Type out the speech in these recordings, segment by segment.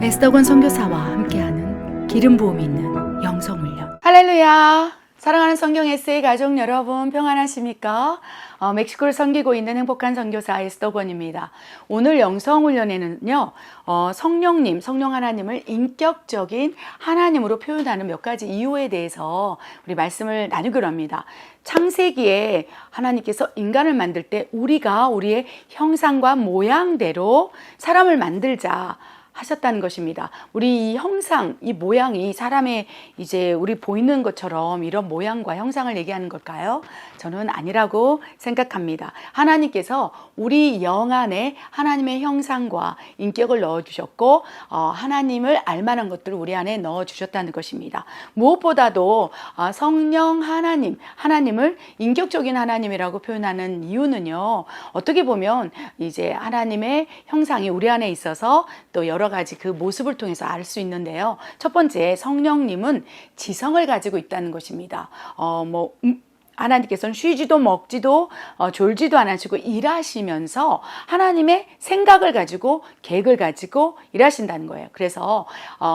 에스더건 선교사와 함께하는 기름 부음이 있는 영성훈련. 할렐루야! 사랑하는 성경 에세이 가족 여러분 평안하십니까? 멕시코를 섬기고 있는 행복한 선교사 에스더건입니다. 오늘 영성훈련에는요, 성령 하나님을 인격적인 하나님으로 표현하는 몇 가지 이유에 대해서 우리 말씀을 나누기로 합니다. 창세기에 하나님께서 인간을 만들 때 우리가 우리의 형상과 모양대로 사람을 만들자 하셨다는 것입니다. 우리 이 형상, 이 모양이 사람의 이제 우리 보이는 것처럼 이런 모양과 형상을 얘기하는 걸까요? 저는 아니라고 생각합니다. 하나님께서 우리 영 안에 하나님의 형상과 인격을 넣어주셨고 하나님을 알만한 것들을 우리 안에 넣어주셨다는 것입니다. 무엇보다도 성령 하나님을 인격적인 하나님이라고 표현하는 이유는요. 어떻게 보면 이제 하나님의 형상이 우리 안에 있어서 또 여러 가지 그 모습을 통해서 알 수 있는데요. 첫 번째, 성령님은 지성을 가지고 있다는 것입니다. 하나님께서는 쉬지도 먹지도 졸지도 않으시고 일하시면서 하나님의 생각을 가지고 계획을 가지고 일하신다는 거예요. 그래서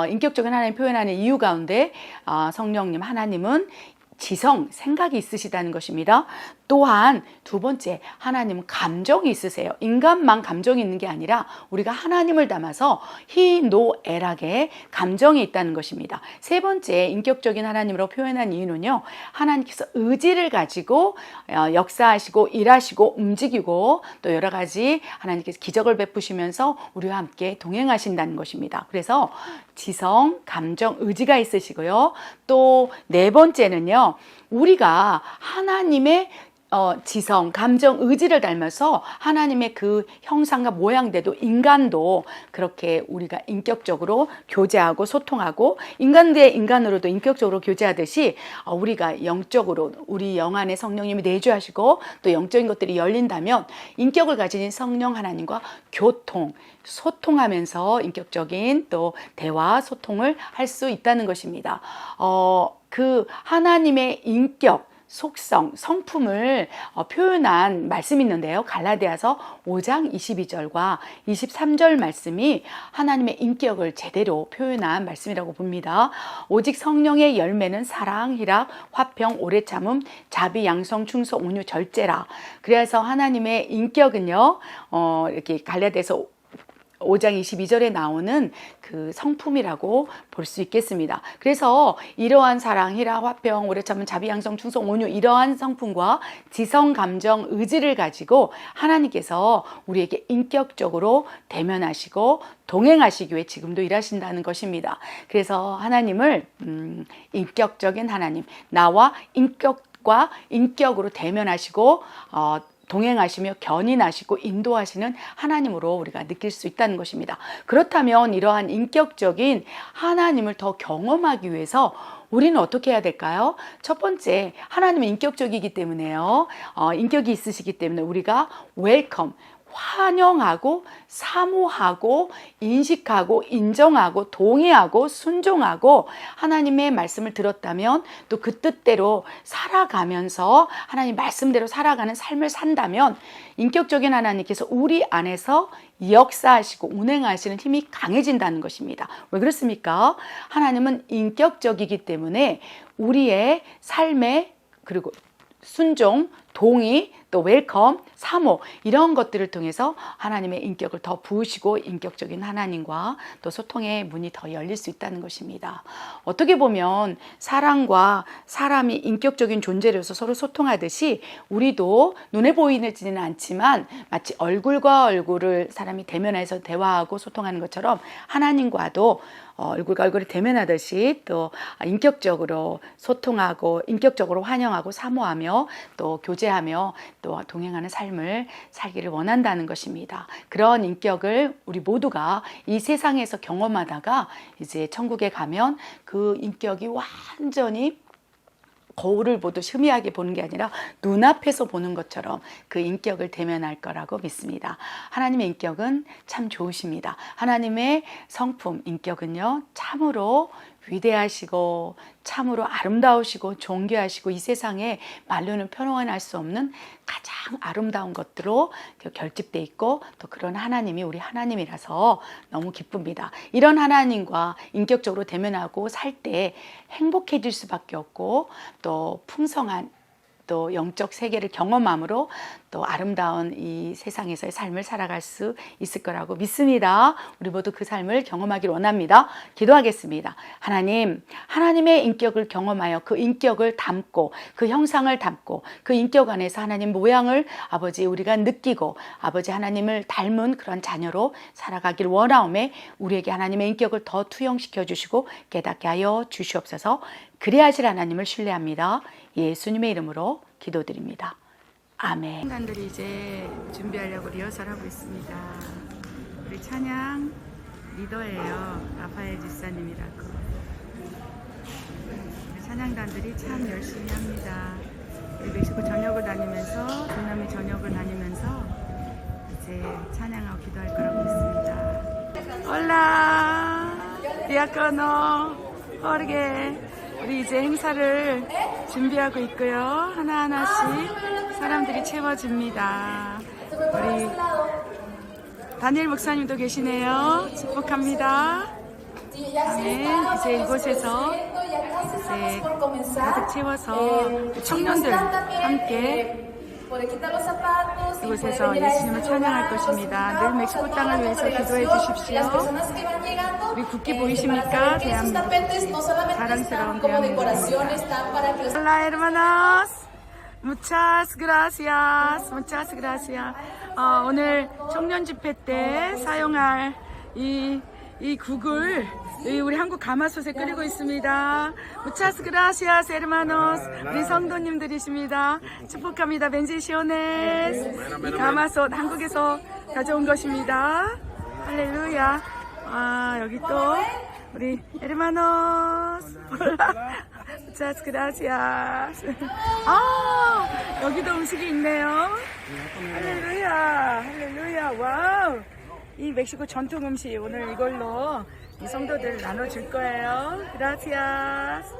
인격적인 하나님 표현하는 이유 가운데 성령님 하나님은 지성, 생각이 있으시다는 것입니다. 또한 두 번째, 하나님은 감정이 있으세요. 인간만 감정이 있는 게 아니라 우리가 하나님을 담아서 희노애락의 감정이 있다는 것입니다. 세 번째, 인격적인 하나님으로 표현한 이유는요, 하나님께서 의지를 가지고 역사하시고 일하시고 움직이고 또 여러 가지 하나님께서 기적을 베푸시면서 우리와 함께 동행하신다는 것입니다. 그래서 지성, 감정, 의지가 있으시고요. 또 네 번째는요, 우리가 하나님의 지성, 감정, 의지를 닮아서 하나님의 그 형상과 모양대로 인간도 그렇게 우리가 인격적으로 교제하고 소통하고 인간 대 인간으로도 인격적으로 교제하듯이 우리가 영적으로 우리 영 안에 성령님이 내주하시고 또 영적인 것들이 열린다면 인격을 가진 성령 하나님과 소통하면서 인격적인 또 대화, 소통을 할 수 있다는 것입니다. 그 하나님의 인격, 속성, 성품을 표현한 말씀이 있는데요. 갈라디아서 5장 22절과 23절 말씀이 하나님의 인격을 제대로 표현한 말씀이라고 봅니다. 오직 성령의 열매는 사랑, 희락, 화평, 오래 참음, 자비, 양성, 충성, 온유, 절제라. 그래서 하나님의 인격은요, 이렇게 갈라디아서 5장 22절에 나오는 그 성품이라고 볼 수 있겠습니다. 그래서 이러한 사랑, 희락, 화평, 오래 참음, 자비, 양성, 충성, 온유 이러한 성품과 지성, 감정, 의지를 가지고 하나님께서 우리에게 인격적으로 대면하시고 동행하시기 위해 지금도 일하신다는 것입니다. 그래서 하나님을 인격적인 하나님, 나와 인격과 인격으로 대면하시고 동행하시며 견인하시고 인도하시는 하나님으로 우리가 느낄 수 있다는 것입니다. 그렇다면 이러한 인격적인 하나님을 더 경험하기 위해서 우리는 어떻게 해야 될까요? 첫 번째, 하나님은 인격적이기 때문에요. 인격이 있으시기 때문에 우리가 웰컴, 환영하고 사모하고 인식하고 인정하고 동의하고 순종하고 하나님의 말씀을 들었다면 또 그 뜻대로 살아가면서 하나님 말씀대로 살아가는 삶을 산다면 인격적인 하나님께서 우리 안에서 역사하시고 운행하시는 힘이 강해진다는 것입니다. 왜 그렇습니까? 하나님은 인격적이기 때문에 우리의 삶에 그리고 순종, 동의, 또 웰컴, 사모 이런 것들을 통해서 하나님의 인격을 더 부으시고 인격적인 하나님과 또 소통의 문이 더 열릴 수 있다는 것입니다. 어떻게 보면 사람과 사람이 인격적인 존재로서 서로 소통하듯이 우리도 눈에 보이지는 않지만 마치 얼굴과 얼굴을 사람이 대면해서 대화하고 소통하는 것처럼 하나님과도 얼굴과 얼굴을 대면하듯이 또 인격적으로 소통하고 인격적으로 환영하고 사모하며 또 교제하며 또 동행하는 삶을 살기를 원한다는 것입니다. 그런 인격을 우리 모두가 이 세상에서 경험하다가 이제 천국에 가면 그 인격이 완전히 거울을 보듯 희미하게 보는 게 아니라 눈앞에서 보는 것처럼 그 인격을 대면할 거라고 믿습니다. 하나님의 인격은 참 좋으십니다. 하나님의 성품, 인격은요, 참으로 위대하시고 참으로 아름다우시고 존귀하시고 이 세상에 말로는 표현할 수 없는 가장 아름다운 것들로 결집돼 있고 또 그런 하나님이 우리 하나님이라서 너무 기쁩니다. 이런 하나님과 인격적으로 대면하고 살 때 행복해질 수밖에 없고 또 풍성한 또 영적 세계를 경험함으로 또 아름다운 이 세상에서의 삶을 살아갈 수 있을 거라고 믿습니다. 우리 모두 그 삶을 경험하길 원합니다. 기도하겠습니다. 하나님, 하나님의 인격을 경험하여 그 인격을 담고 그 형상을 담고 그 인격 안에서 하나님 모양을 아버지 우리가 느끼고 아버지 하나님을 닮은 그런 자녀로 살아가길 원하오매 우리에게 하나님의 인격을 더 투영시켜 주시고 깨닫게 하여 주시옵소서. 그래야 하실 하나님을 신뢰합니다. 예수님의 이름으로 기도드립니다. 아멘. 단들이 이제 준비하려고 리허설하고 있습니다. 우리 찬양 리더예요. 라파엘 집사님이라고. 찬양단들이 참 열심히 합니다. 우리 멕시코 전역을 다니면서 동남미 전역을 다니면서 이제 찬양하고 기도할 거라고 믿습니다. 올라 디아코노 호르게. 우리 이제 행사를 준비하고 있고요. 하나하나씩 사람들이 채워집니다. 우리 다니엘 목사님도 계시네요. 축복합니다. 아멘. 이제 이곳에서 이제 가득 채워서 청년들 함께 이곳에서 예수님을 찬양할 것입니다. 늘 멕시코 땅을 위해서 기도해 주십시오. 우리 국기 보이십니까? 대한민국 사랑스러운 대한민국입니다. Hola hermanos, muchas gracias, muchas gracias. 오늘 청년 집회 때 사용할 이 국을 우리 한국 가마솥에 끓이고 있습니다. Muchas gracias, hermanos. 우리 성도님들이십니다. 축복합니다. bendiciones. 이 가마솥 한국에서 가져온 것입니다. 할렐루야. 여기 또 우리 hermanos. Muchas gracias. 여기도 음식이 있네요. 할렐루야. 할렐루야. 와우. 이 멕시코 전통 음식 오늘 이걸로 이 성도들 나눠줄 거예요. Gracias.